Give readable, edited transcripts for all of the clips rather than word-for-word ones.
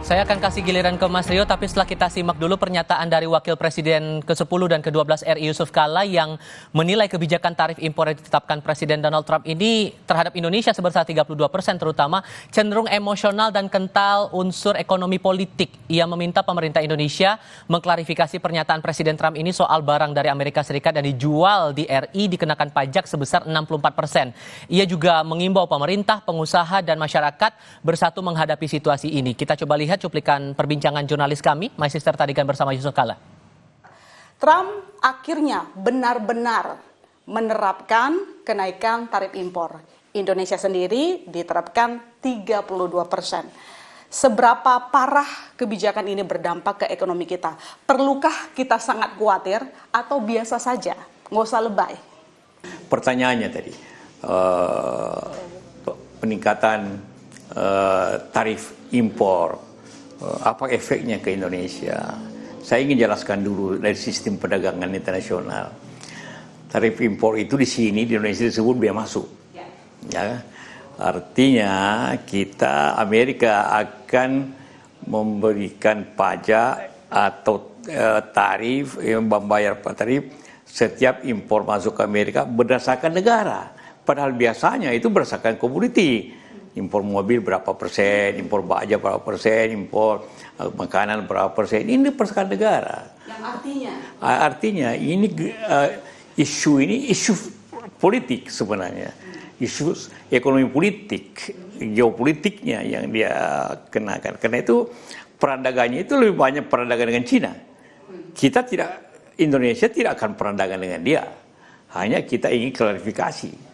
Saya akan kasih giliran ke Mas Rio, tapi setelah kita simak dulu pernyataan dari Wakil Presiden ke-10 dan ke-12 RI Yusuf Kalla yang menilai kebijakan tarif impor yang ditetapkan Presiden Donald Trump ini terhadap Indonesia sebesar 32% terutama cenderung emosional dan kental unsur ekonomi politik. Ia meminta pemerintah Indonesia mengklarifikasi pernyataan Presiden Trump ini soal barang dari Amerika Serikat dan dijual di RI dikenakan pajak sebesar 64%. Ia juga mengimbau pemerintah, pengusaha, dan masyarakat bersatu menghadapi situasi ini. Kita coba lihat cuplikan perbincangan jurnalis kami, My Sister Tadikan bersama Yusuf Kalla. Trump akhirnya benar-benar menerapkan kenaikan tarif impor. Indonesia sendiri diterapkan 32%. Seberapa parah kebijakan ini berdampak ke ekonomi kita? Perlukah kita sangat khawatir atau biasa saja? Nggak usah lebay. Pertanyaannya tadi, peningkatan tarif impor, apa efeknya ke Indonesia? Saya ingin jelaskan dulu dari sistem perdagangan internasional. Tarif impor itu di sini di Indonesia disebut biaya masuk. Ya, artinya kita Amerika akan memberikan pajak atau tarif, membayar tarif setiap impor masuk ke Amerika berdasarkan negara. Padahal biasanya itu berdasarkan komoditi. Impor mobil berapa persen, impor baja berapa persen, impor makanan berapa persen. Ini berdasarkan negara. Yang artinya? Artinya ini isu politik sebenarnya. Isu ekonomi politik, geopolitiknya yang dia kenakan. Karena itu perdagangannya itu lebih banyak perdagangan dengan Cina. Indonesia tidak akan perdagangan dengan dia. Hanya kita ingin klarifikasi.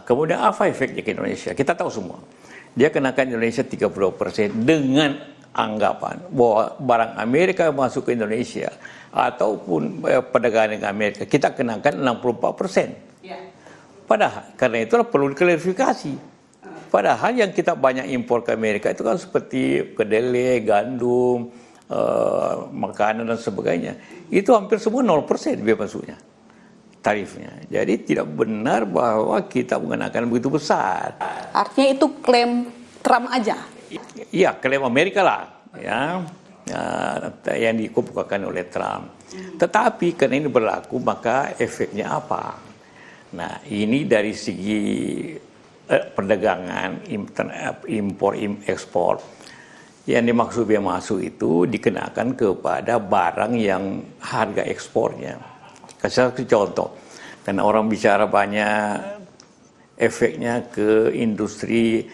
Kemudian apa efeknya ke Indonesia? Kita tahu semua. Dia kenakan Indonesia 30% dengan anggapan bahwa barang Amerika yang masuk ke Indonesia ataupun perdagangan dengan Amerika kita kenakan 64%. Padahal karena itulah perlu diklarifikasi. Padahal yang kita banyak impor ke Amerika itu kan seperti kedelai, gandum, makanan dan sebagainya. Itu hampir semua 0% biaya masuknya. Tarifnya. Jadi tidak benar bahwa kita mengenakan begitu besar. Artinya itu klaim Trump aja? Iya, klaim Amerika lah. Ya, yang dikemukakan oleh Trump. Tetapi karena ini berlaku, maka efeknya apa? Nah, ini dari segi perdagangan, impor, ekspor. Yang dimaksud biaya masuk itu dikenakan kepada barang yang harga ekspornya. Kasih contoh, karena orang bicara banyak efeknya ke industri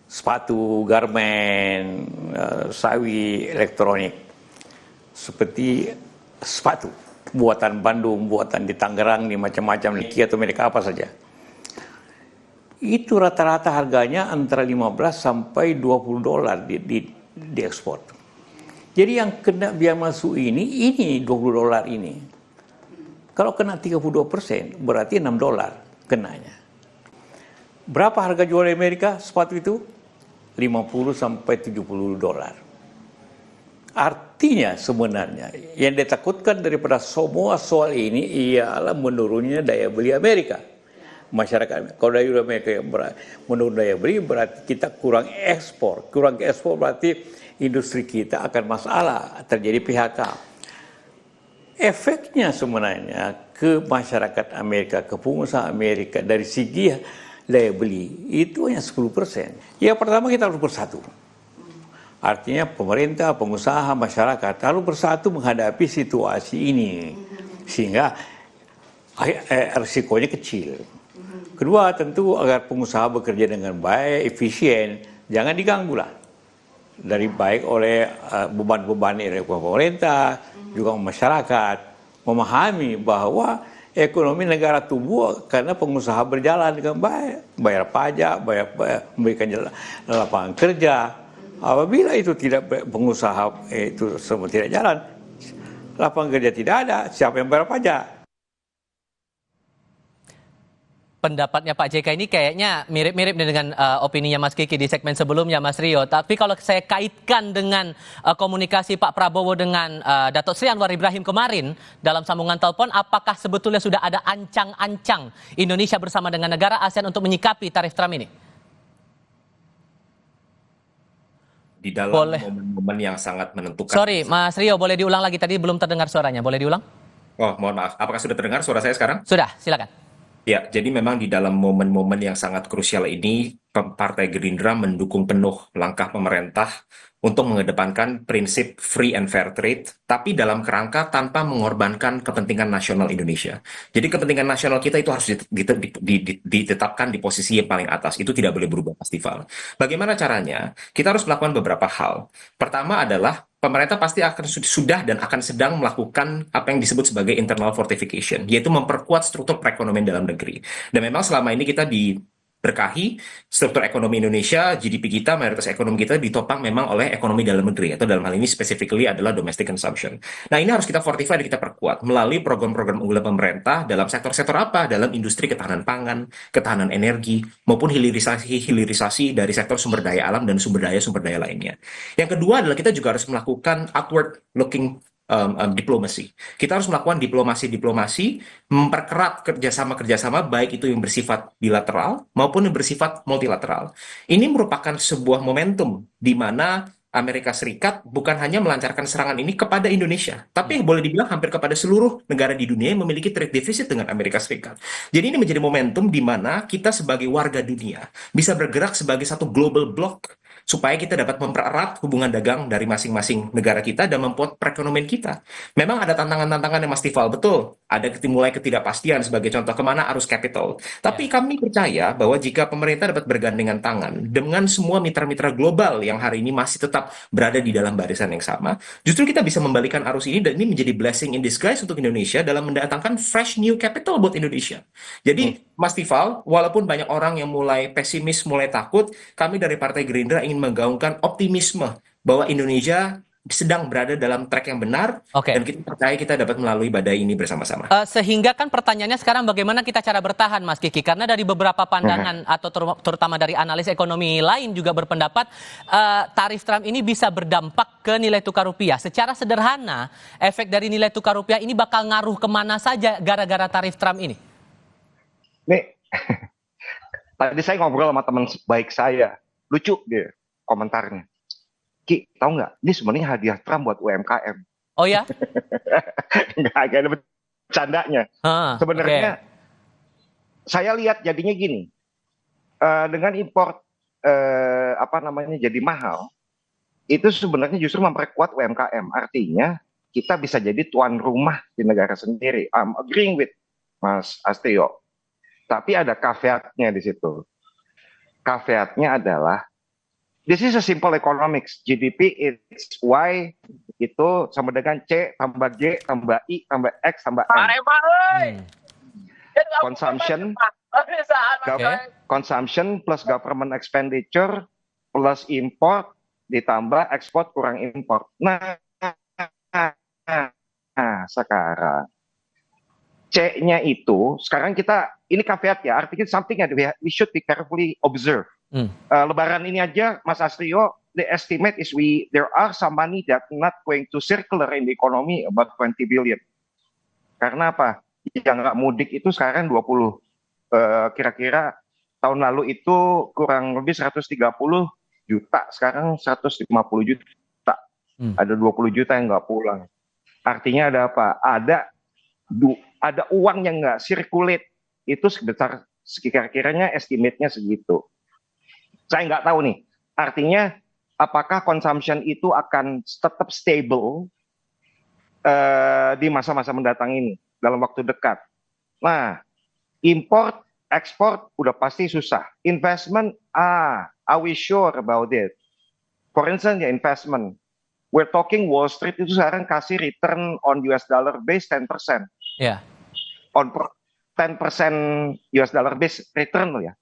sepatu, garmen, sawi, elektronik. Seperti sepatu, buatan Bandung, buatan di Tangerang, di macam-macam, Nike atau mereka apa saja. Itu rata-rata harganya antara 15 sampai $20 di ekspor. Jadi yang kena biaya masuk ini $20 ini. Kalau kena 32%, berarti $6 kenanya. Berapa harga jual di Amerika sepatu itu? 50 sampai $70. Artinya sebenarnya yang ditakutkan daripada semua soal ini ialah menurunnya daya beli Amerika. Masyarakat, kalau daya beli Amerika menurun daya beli berarti kita kurang ekspor. Kurang ekspor berarti industri kita akan masalah, terjadi PHK. Efeknya sebenarnya ke masyarakat Amerika, ke pengusaha Amerika dari segi daya beli itu hanya 10%. Ya pertama kita harus bersatu. Artinya pemerintah, pengusaha, masyarakat harus bersatu menghadapi situasi ini. Sehingga risikonya kecil. Kedua tentu agar pengusaha bekerja dengan baik, efisien, jangan diganggu lah. Dari baik oleh beban-beban oleh pemerintah, juga masyarakat memahami bahwa ekonomi negara tumbuh karena pengusaha berjalan dengan baik, bayar pajak, memberikan lapangan kerja. Apabila itu tidak pengusaha itu semua tidak jalan, lapangan kerja tidak ada, siapa yang bayar pajak? Pendapatnya Pak JK ini kayaknya mirip-mirip dengan opininya Mas Kiki di segmen sebelumnya, Mas Rio. Tapi kalau saya kaitkan dengan komunikasi Pak Prabowo dengan Datuk Sri Anwar Ibrahim kemarin dalam sambungan telepon, apakah sebetulnya sudah ada ancang-ancang Indonesia bersama dengan negara ASEAN untuk menyikapi tarif Trump ini? di dalam Boleh. momen-momen yang sangat menentukan. Sorry, Mas Rio, boleh diulang lagi? Tadi belum terdengar suaranya. Boleh diulang? Oh, mohon maaf. Apakah sudah terdengar suara saya sekarang? Sudah, silakan. Ya, jadi memang di dalam momen-momen yang sangat krusial ini, Partai Gerindra mendukung penuh langkah pemerintah untuk mengedepankan prinsip free and fair trade, tapi dalam kerangka tanpa mengorbankan kepentingan nasional Indonesia. Jadi kepentingan nasional kita itu harus ditetapkan di posisi yang paling atas. Itu tidak boleh berubah, Mas Tifal. Bagaimana caranya? Kita harus melakukan beberapa hal. Pertama adalah pemerintah pasti akan sudah dan akan sedang melakukan apa yang disebut sebagai internal fortification, yaitu memperkuat struktur perekonomian dalam negeri. Dan memang selama ini kita diberkahi struktur ekonomi Indonesia, GDP kita, mayoritas ekonomi kita ditopang memang oleh ekonomi dalam negeri, atau dalam hal ini specifically adalah domestic consumption. Nah, ini harus kita fortify dan kita perkuat melalui program-program unggulan pemerintah dalam sektor-sektor apa? Dalam industri ketahanan pangan, ketahanan energi, maupun hilirisasi dari sektor sumber daya alam dan sumber daya lainnya. Yang kedua adalah kita juga harus melakukan outward looking diplomasi. Kita harus melakukan diplomasi, memperkerat kerjasama baik itu yang bersifat bilateral maupun yang bersifat multilateral. Ini merupakan sebuah momentum di mana Amerika Serikat bukan hanya melancarkan serangan ini kepada Indonesia, tapi boleh dibilang hampir kepada seluruh negara di dunia yang memiliki trade deficit dengan Amerika Serikat. Jadi ini menjadi momentum di mana kita sebagai warga dunia bisa bergerak sebagai satu global block supaya kita dapat mempererat hubungan dagang dari masing-masing negara kita dan membuat perekonomian kita. Memang ada tantangan-tantangan yang Mas Tifal, betul. Ada mulai ketidakpastian sebagai contoh kemana arus capital. Tapi kami percaya bahwa jika pemerintah dapat bergandengan tangan dengan semua mitra-mitra global yang hari ini masih tetap berada di dalam barisan yang sama, justru kita bisa membalikan arus ini dan ini menjadi blessing in disguise untuk Indonesia dalam mendatangkan fresh new capital buat Indonesia. Jadi Mas Tifal, walaupun banyak orang yang mulai pesimis, mulai takut, kami dari Partai Gerindra ingin menggaungkan optimisme bahwa Indonesia sedang berada dalam track yang benar, Oke. dan kita percaya kita dapat melalui badai ini bersama-sama. Sehingga kan pertanyaannya sekarang bagaimana kita cara bertahan, Mas Kiki? Karena dari beberapa pandangan atau terutama dari analis ekonomi lain juga berpendapat tarif Trump ini bisa berdampak ke nilai tukar rupiah. Secara sederhana, efek dari nilai tukar rupiah ini bakal ngaruh kemana saja gara-gara tarif Trump ini? Nih, tadi saya ngobrol sama teman baik saya, lucu dia komentarnya. Ki, tahu nggak? Ini sebenarnya hadiah Trump buat UMKM. Oh ya? Nggak ada bercandanya. Sebenarnya saya lihat jadinya gini, dengan import jadi mahal, itu sebenarnya justru memperkuat UMKM. Artinya kita bisa jadi tuan rumah di negara sendiri. I'm agreeing with Mas Astio. Tapi ada caveatnya di situ. Caveatnya adalah this is a simple economics. GDP is Y itu sama dengan C tambah G tambah I tambah X tambah M. Consumption plus government expenditure plus import ditambah ekspor kurang import. Nah, sekarang C-nya itu sekarang kita ini caveat ya, artinya something that we should be carefully observe. Lebaran ini aja, Mas Astrio, the estimate is there are some money that not going to circular in the economy about 20 billion. Karena apa? Yang nggak mudik itu sekarang 20. Kira-kira tahun lalu itu kurang lebih 130 juta, sekarang 150 juta. Ada 20 juta yang nggak pulang. Artinya ada apa? Ada uang yang nggak circulate, itu sebesar kira-kiranya estimate-nya segitu. Saya nggak tahu nih, artinya apakah consumption itu akan tetap stable di masa-masa mendatang ini, dalam waktu dekat. Nah, import, ekspor udah pasti susah. Investment, are we sure about it? For instance, ya investment. We're talking Wall Street itu sekarang kasih return on US dollar base 10%. Ya. On 10% US dollar base return loh ya.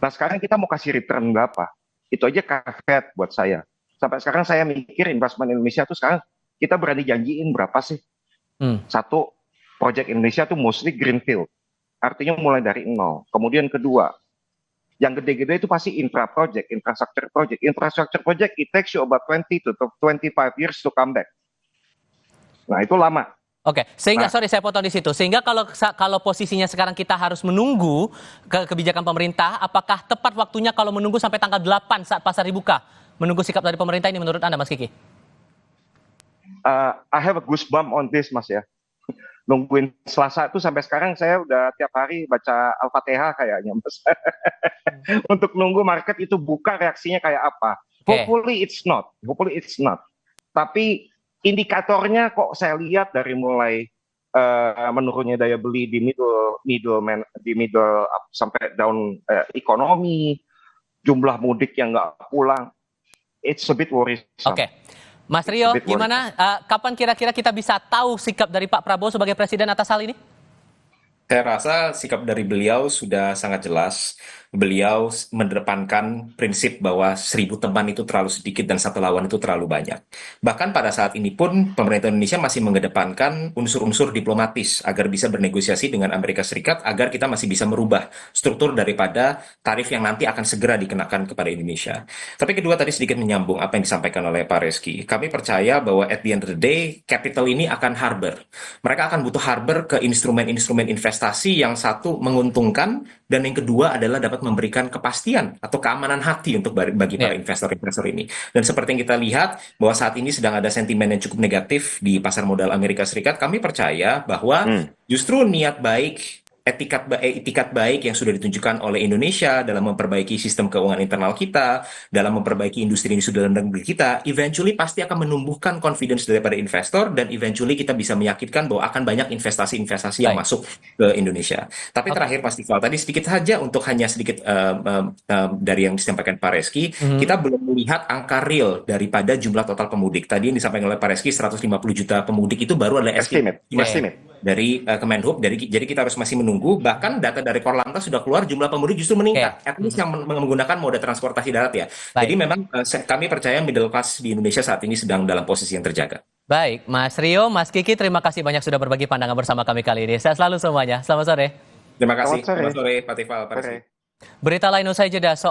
Nah sekarang kita mau kasih return berapa? Itu aja caveat buat saya. Sampai sekarang saya mikir investment Indonesia tuh sekarang kita berani janjiin berapa sih? Satu, project Indonesia tuh mostly greenfield. Artinya mulai dari nol. Kemudian kedua, yang gede-gede itu pasti infrastructure project. Infrastructure project, it takes you about 20 to 25 years to come back. Nah itu lama. Oke, sehingga sorry saya potong di situ. Sehingga kalau posisinya sekarang kita harus menunggu kebijakan pemerintah, apakah tepat waktunya kalau menunggu sampai tanggal 8 saat pasar dibuka, menunggu sikap dari pemerintah ini menurut Anda, Mas Kiki? I have a goosebump on this, Mas ya. Nungguin Selasa itu sampai sekarang saya udah tiap hari baca Al-Fatihah kayaknya, Mas. Untuk nunggu market itu buka reaksinya kayak apa. Hopefully it's not. Tapi indikatornya kok saya lihat dari mulai menurunnya daya beli di middle up sampai down ekonomi, jumlah mudik yang nggak pulang, it's a bit worrisome. Oke. Mas Rio, gimana? Kapan kira-kira kita bisa tahu sikap dari Pak Prabowo sebagai presiden atas hal ini? Saya rasa sikap dari beliau sudah sangat jelas. Beliau mengedepankan prinsip bahwa 1.000 teman itu terlalu sedikit dan 1 lawan itu terlalu banyak. Bahkan pada saat ini pun pemerintah Indonesia masih mengedepankan unsur-unsur diplomatis agar bisa bernegosiasi dengan Amerika Serikat agar kita masih bisa merubah struktur daripada tarif yang nanti akan segera dikenakan kepada Indonesia. Tapi kedua tadi sedikit menyambung apa yang disampaikan oleh Pak Reski. Kami percaya bahwa at the end of the day, capital ini akan harbor. Mereka akan butuh harbor ke instrumen-instrumen investasi yang satu menguntungkan dan yang kedua adalah dapat memberikan kepastian atau keamanan hati untuk bagi para investor-investor ini. Dan seperti yang kita lihat bahwa saat ini sedang ada sentimen yang cukup negatif di pasar modal Amerika Serikat, kami percaya bahwa justru niat baik, etikat baik yang sudah ditunjukkan oleh Indonesia dalam memperbaiki sistem keuangan internal kita, dalam memperbaiki industri-industri dalam negeri kita, eventually pasti akan menumbuhkan confidence daripada investor dan eventually kita bisa meyakinkan bahwa akan banyak investasi-investasi yang masuk ke Indonesia. Tapi terakhir Mas Tifal, tadi sedikit saja untuk hanya sedikit dari yang disampaikan Pak Reski, kita belum melihat angka real daripada jumlah total pemudik. Tadi yang disampaikan oleh Pak Reski 150 juta pemudik itu baru adalah estimate dari Kemenhub, jadi kita harus masih menunggu. Bahkan data dari Korlantas sudah keluar jumlah pemudik justru meningkat, at least yang menggunakan moda transportasi darat ya. Jadi memang kami percaya middle class di Indonesia saat ini sedang dalam posisi yang terjaga. Baik, Mas Rio, Mas Kiki, terima kasih banyak sudah berbagi pandangan bersama kami kali ini. Sehat selalu semuanya. Selamat sore. Terima kasih. Selamat sore, Pak Tifal, Pak Reski. Berita lain usai jeda soal